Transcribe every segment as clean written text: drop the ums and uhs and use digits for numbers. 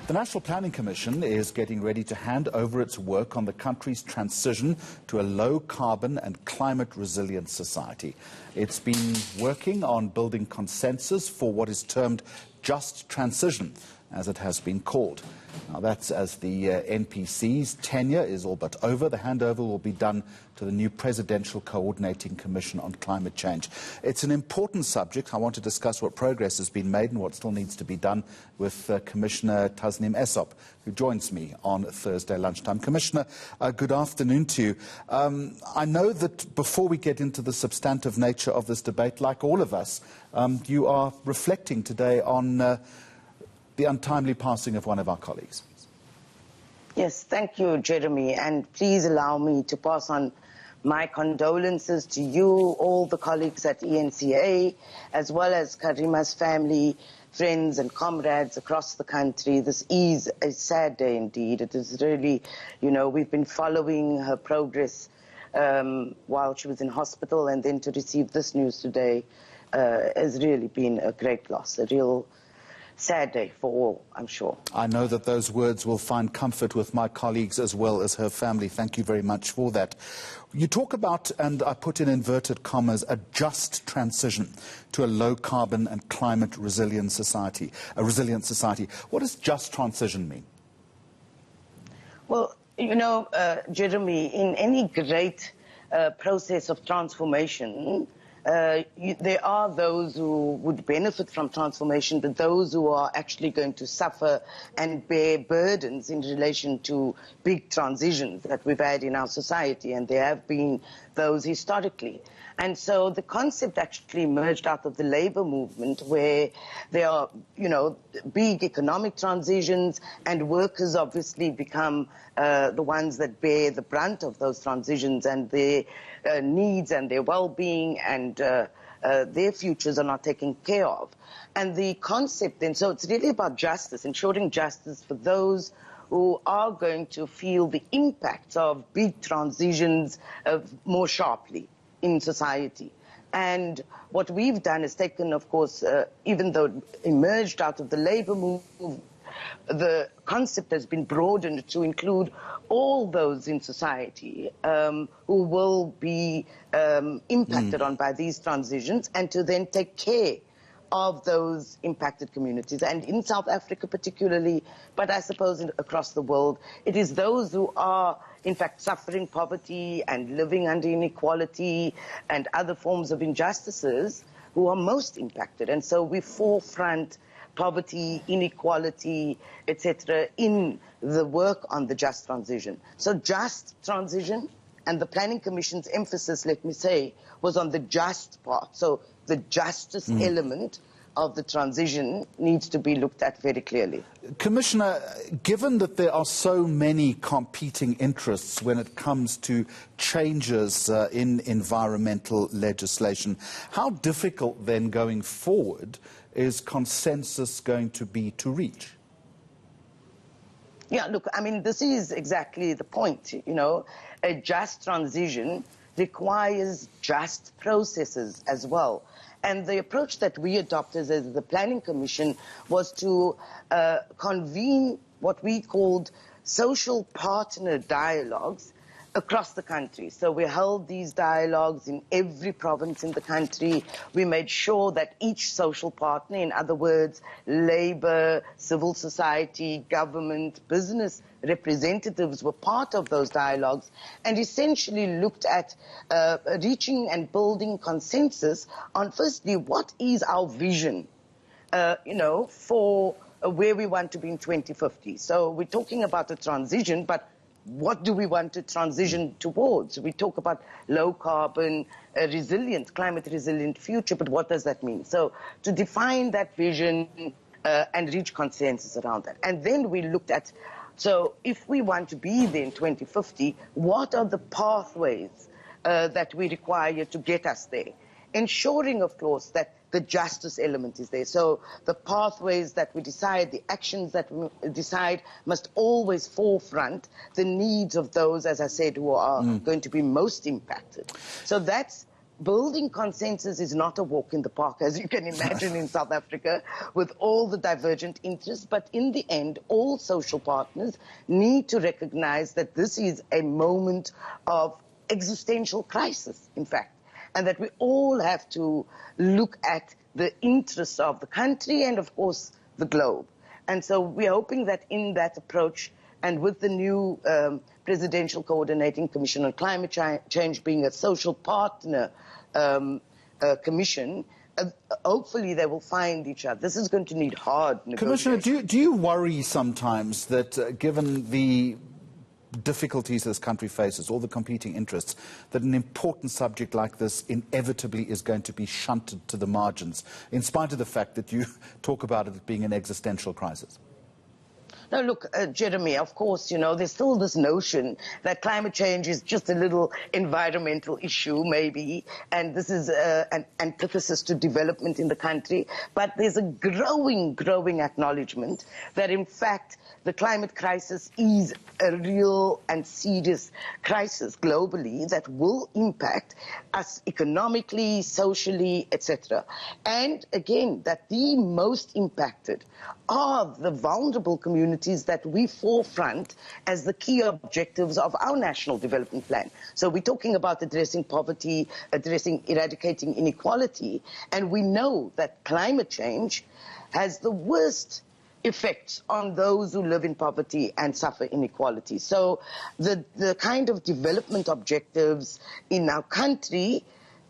The National Planning Commission is getting ready to hand over its work on the country's transition to a low-carbon and climate-resilient society. It's been working on building consensus for what is termed just transition, as it has been called. Now, that's as the NPC's tenure is all but over. The handover will be done to the new Presidential Coordinating Commission on Climate Change. It's an important subject. I want to discuss what progress has been made and what still needs to be done with Commissioner Tasneem Essop, who joins me on Thursday lunchtime. Commissioner, good afternoon to you. I know that before we get into the substantive nature of this debate, like all of us, you are reflecting today on the untimely passing of one of our colleagues. Yes, thank you, Jeremy, and please allow me to pass on my condolences to you, all the colleagues at ENCA, as well as Karima's family, friends and comrades across the country. This is a sad day indeed. It is really, we've been following her progress while she was in hospital, and then to receive this news today has really been a great loss, a real sad day for all, I'm sure. I know that those words will find comfort with my colleagues as well as her family. Thank you very much for that. You talk about, and I put in inverted commas, a just transition to a low-carbon and climate-resilient society, a resilient society. What does just transition mean? Well, Jeremy, in any great process of transformation, there are those who would benefit from transformation, but those who are actually going to suffer and bear burdens in relation to big transitions that we've had in our society, and there have been those historically. And so the concept actually emerged out of the labor movement, where there are, big economic transitions, and workers obviously become the ones that bear the brunt of those transitions, and their needs and their well-being and their futures are not taken care of. And the concept then, so it's really about justice, ensuring justice for those who are going to feel the impacts of big transitions more sharply in society. And what we've done is taken, of course, even though it emerged out of the labor movement, the concept has been broadened to include all those in society who will be impacted on by these transitions, and to then take care of those impacted communities. And in South Africa particularly, but I suppose across the world, it is those who are in fact suffering poverty and living under inequality and other forms of injustices who are most impacted. And so we forefront poverty, inequality, etc., in the work on the just transition. So just transition, and the Planning Commission's emphasis, let me say, was on the just part. So the justice element of the transition needs to be looked at very clearly. Commissioner, given that there are so many competing interests when it comes to changes in environmental legislation, how difficult then going forward is consensus going to be to reach? Yeah, look, I mean, this is exactly the point, A just transition requires just processes as well. And the approach that we adopted as the Planning Commission was to convene what we called social partner dialogues across the country. So we held these dialogues in every province in the country. We made sure that each social partner, in other words, labor, civil society, government, business representatives, were part of those dialogues, and essentially looked at reaching and building consensus on, firstly, what is our vision, for where we want to be in 2050. So we're talking about a transition, but what do we want to transition towards? We talk about low carbon, resilient, climate resilient future, but what does that mean? So to define that vision and reach consensus around that. And then we looked at, so if we want to be there in 2050, what are the pathways that we require to get us there? Ensuring, of course, that the justice element is there. So the pathways that we decide, the actions that we decide must always forefront the needs of those, as I said, who are going to be most impacted. So that's building consensus is not a walk in the park, as you can imagine in South Africa, with all the divergent interests. But in the end, all social partners need to recognize that this is a moment of existential crisis, in fact, and that we all have to look at the interests of the country and, of course, the globe. And so we're hoping that in that approach, and with the new Presidential Coordinating Commission on Climate Change being a social partner commission, hopefully they will find each other. This is going to need hard negotiation. Commissioner, do you worry sometimes that given the difficulties this country faces, all the competing interests, that an important subject like this inevitably is going to be shunted to the margins, in spite of the fact that you talk about it being an existential crisis? No, look, Jeremy, of course, you know, there's still this notion that climate change is just a little environmental issue, maybe, and this is an antithesis to development in the country. But there's a growing acknowledgement that, in fact, the climate crisis is a real and serious crisis globally that will impact us economically, socially, etc. And again, that the most impacted are the vulnerable communities that we forefront as the key objectives of our national development plan. So we're talking about addressing poverty, eradicating inequality, and we know that climate change has the worst effects on those who live in poverty and suffer inequality. So the kind of development objectives in our country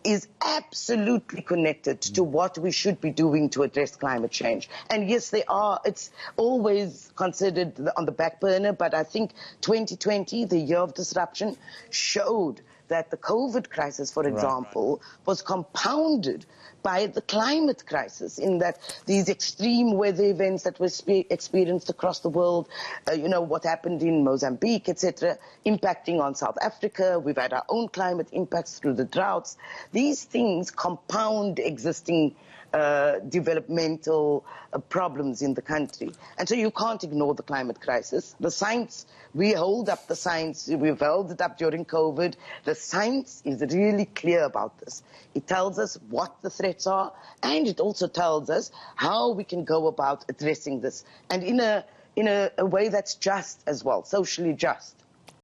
is absolutely connected to what we should be doing to address climate change. And yes, it's always considered on the back burner, but I think 2020, the year of disruption, showed that the COVID crisis, for example, was compounded by the climate crisis, in that these extreme weather events that were experienced across the world, you know, what happened in Mozambique, etc., impacting on South Africa. We've had our own climate impacts through the droughts. These things compound existing developmental problems in the country. And so you can't ignore the climate crisis. The science, we hold up the science, we've held it up during COVID. The science is really clear about this. It tells us what the threats are, and it also tells us how we can go about addressing this, and in a way that's just as well, socially just.